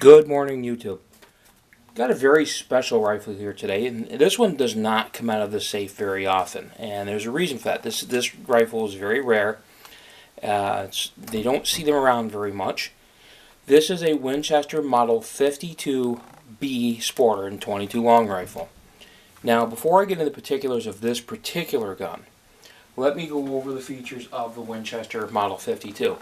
Good morning, YouTube. Got a very special rifle here today, and this one does not come out of the safe very often, and there's a reason for that. This rifle is very rare. They don't see them around very much. This is a Winchester Model 52B Sporter and 22 long rifle. Now, before I get into the particulars of this particular gun, let me go over the features of the Winchester Model 52.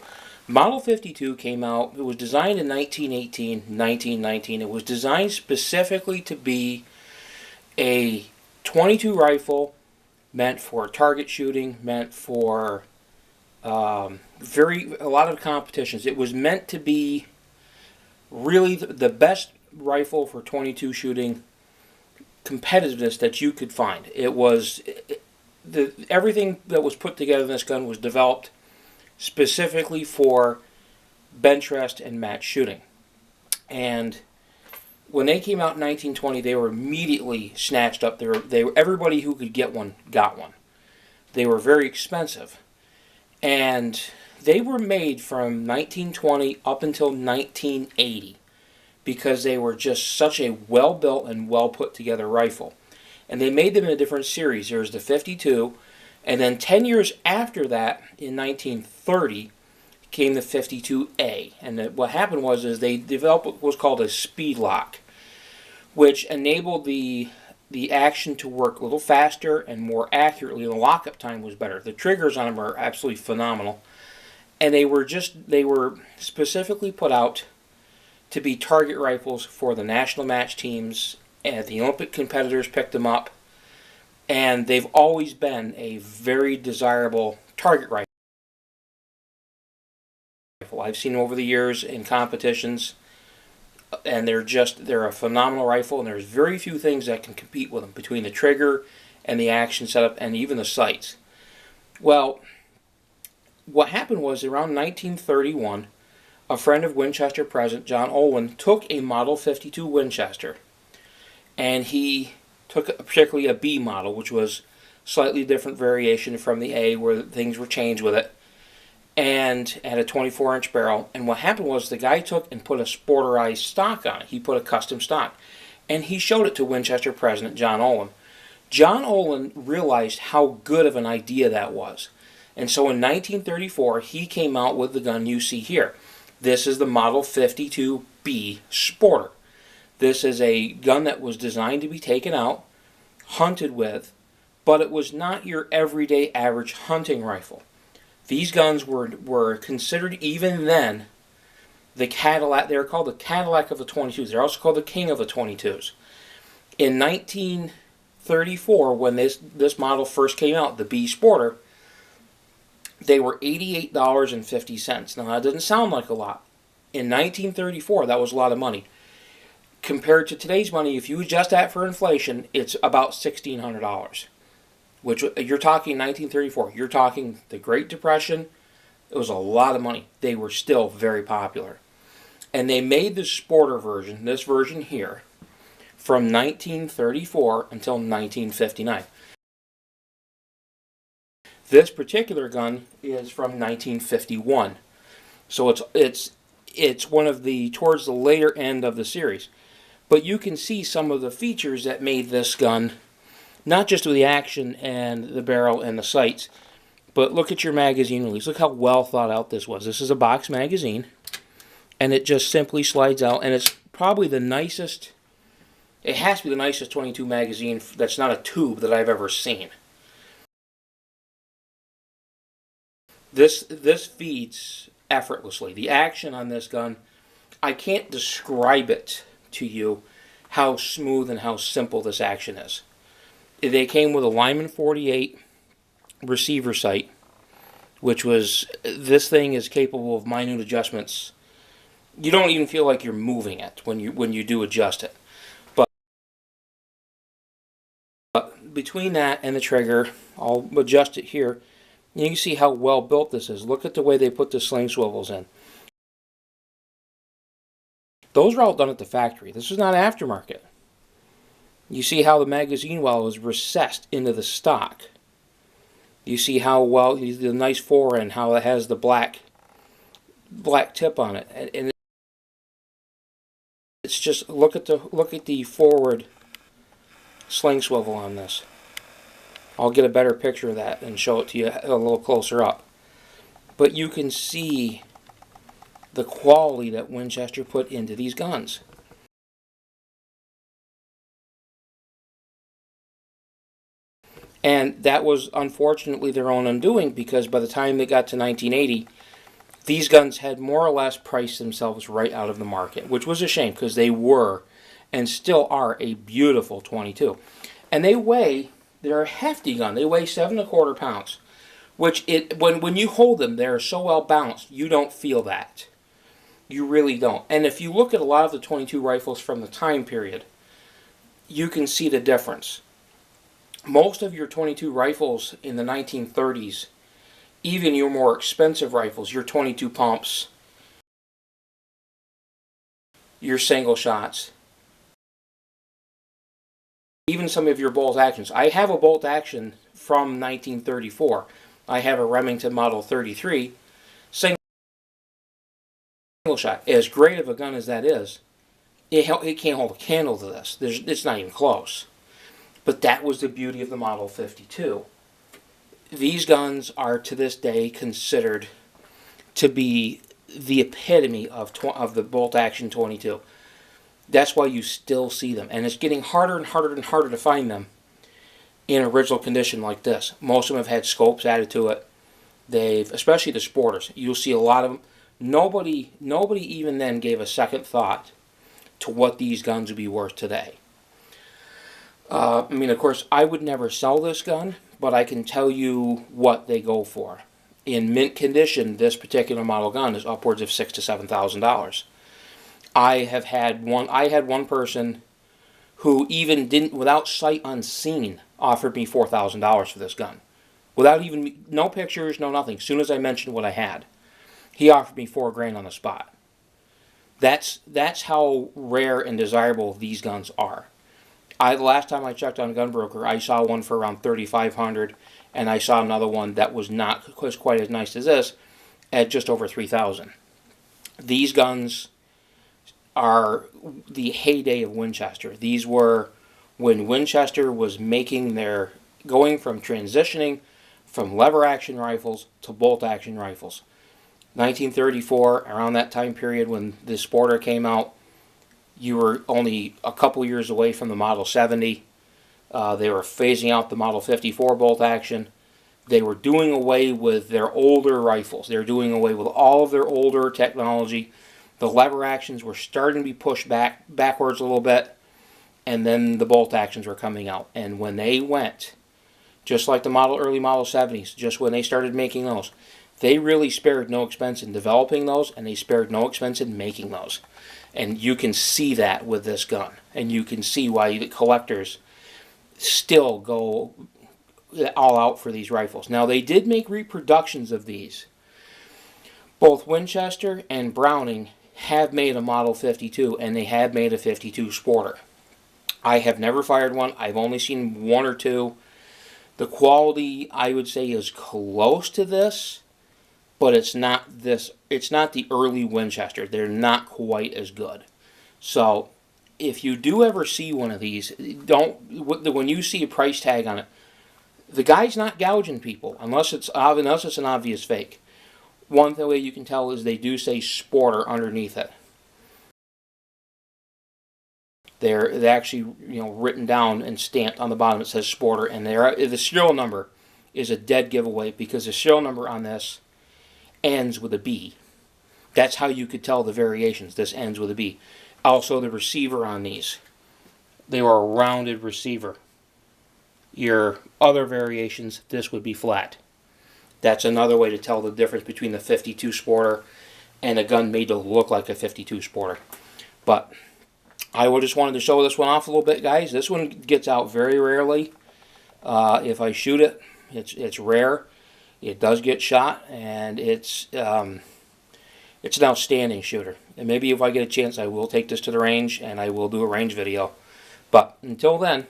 Model 52 came out, it was designed in 1919. It was designed specifically to be a 22 rifle meant for target shooting, meant for a lot of competitions. It was meant to be really the best rifle for 22 shooting competitiveness that you could find. It was everything that was put together in this gun was developed specifically for bench rest and match shooting. And when they came out in 1920, they were immediately snatched up. Everybody who could get one got one. They were very expensive, and they were made from 1920 up until 1980 because they were just such a well-built and well-put-together rifle. And they made them in a different series. There's the 52, and then 10 years after that, in 1930, came the 52A. And what happened was they developed what was called a speed lock, which enabled the action to work a little faster and more accurately. The lockup time was better. The triggers on them are absolutely phenomenal. And they were specifically put out to be target rifles for the national match teams, and the Olympic competitors picked them up. And they've always been a very desirable target rifle. I've seen them over the years in competitions, and they're a phenomenal rifle, and there's very few things that can compete with them between the trigger and the action setup and even the sights. Well, what happened was around 1931, a friend of Winchester President John Olin took a Model 52 Winchester, and he took particularly a B model, which was slightly different variation from the A, where things were changed with it, and had a 24-inch barrel. And what happened was the guy took and put a sporterized stock on it. He put a custom stock, and he showed it to Winchester President John Olin. John Olin realized how good of an idea that was, and so in 1934 he came out with the gun you see here. This is the Model 52B Sporter. This is a gun that was designed to be taken out, hunted with, but it was not your everyday average hunting rifle. These guns were considered, even then, the Cadillac. They're called the Cadillac of the 22s. They're also called the King of the 22s. In 1934, when this model first came out, the B Sporter, they were $88.50. Now, that doesn't sound like a lot. In 1934, that was a lot of money. Compared to today's money, if you adjust that for inflation, it's about $1,600. Which, you're talking 1934. You're talking the Great Depression. It was a lot of money. They were still very popular. And they made the Sporter version, this version here, from 1934 until 1959. This particular gun is from 1951. So it's one of towards the later end of the series. But you can see some of the features that made this gun, not just with the action and the barrel and the sights, but look at your magazine release. Look how well thought out this was. This is a box magazine, and it just simply slides out, and it's probably the nicest, it has to be the nicest 22 magazine that's not a tube that I've ever seen. This feeds effortlessly. The action on this gun, I can't describe it to you how smooth and how simple this action is. They came with a Lyman 48 receiver sight, which was, this thing is capable of minute adjustments. You don't even feel like you're moving it when you do adjust it. But between that and the trigger, I'll adjust it here. You can see how well built this is. Look at the way they put the sling swivels in. Those are all done at the factory. This is not aftermarket. You see how the magazine well is recessed into the stock. You see how well the nice forend, how it has the black tip on it, and it's just look at the forward sling swivel on this. I'll get a better picture of that and show it to you a little closer up. But you can see the quality that Winchester put into these guns. And that was unfortunately their own undoing, because by the time they got to 1980, these guns had more or less priced themselves right out of the market, which was a shame because they were and still are a beautiful 22. And they're a hefty gun. They weigh 7¼ pounds, which when you hold them, they're so well balanced, you don't feel that. You really don't. And if you look at a lot of the 22 rifles from the time period, you can see the difference. Most of your 22 rifles in the 1930s, even your more expensive rifles, your 22 pumps, your single shots, even some of your bolt actions. I have a bolt action from 1934. I have a Remington Model 33 single shot. As great of a gun as that is, it can't hold a candle to this. It's not even close. But that was the beauty of the Model 52. These guns are to this day considered to be the epitome of the bolt action 22. That's why you still see them. And it's getting harder and harder and harder to find them in original condition like this. Most of them have had scopes added to it. Especially the sporters. You'll see a lot of them. Nobody even then gave a second thought to what these guns would be worth today. I mean, of course, I would never sell this gun, but I can tell you what they go for. In mint condition, this particular model gun is upwards of $6,000 to $7,000. I had one person who even didn't, without sight unseen, offered me $4,000 for this gun, without even no pictures, no nothing. As soon as I mentioned what I had, he offered me $4,000 on the spot. That's how rare and desirable these guns are. The last time I checked on Gunbroker, I saw one for around $3,500, and I saw another one that was not quite as nice as this at just over $3,000. These guns are the heyday of Winchester. These were when Winchester was going from transitioning from lever action rifles to bolt action rifles. 1934, around that time period when the Sporter came out, you were only a couple years away from the Model 70. They were phasing out the Model 54 bolt action. They were doing away with their older rifles. They were doing away with all of their older technology. The lever actions were starting to be pushed backwards a little bit, and then the bolt actions were coming out. And when they went, just like the early Model 70s, just when they started making those, they really spared no expense in developing those, and they spared no expense in making those. And you can see that with this gun. And you can see why the collectors still go all out for these rifles. Now, they did make reproductions of these. Both Winchester and Browning have made a Model 52, and they have made a 52 Sporter. I have never fired one. I've only seen one or two. The quality, I would say, is close to this, but it's not the early Winchester. They're not quite as good. So if you do ever see one of these, when you see a price tag on it, the guy's not gouging people unless it's an obvious fake. One way you can tell is they do say Sporter underneath it. They're actually written down and stamped on the bottom. It says Sporter, and the serial number is a dead giveaway because the serial number on this ends with a B. That's how you could tell the variations. This ends with a B. Also, the receiver on these, they were a rounded receiver. Your other variations, this would be flat. That's another way to tell the difference between the 52 Sporter and a gun made to look like a 52 Sporter. But I just wanted to show this one off a little bit, guys. This one gets out very rarely. If I shoot it, it's rare. It does get shot, and it's an outstanding shooter. And maybe if I get a chance, I will take this to the range, and I will do a range video. But until then,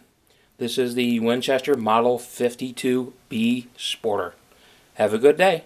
this is the Winchester Model 52B Sporter. Have a good day.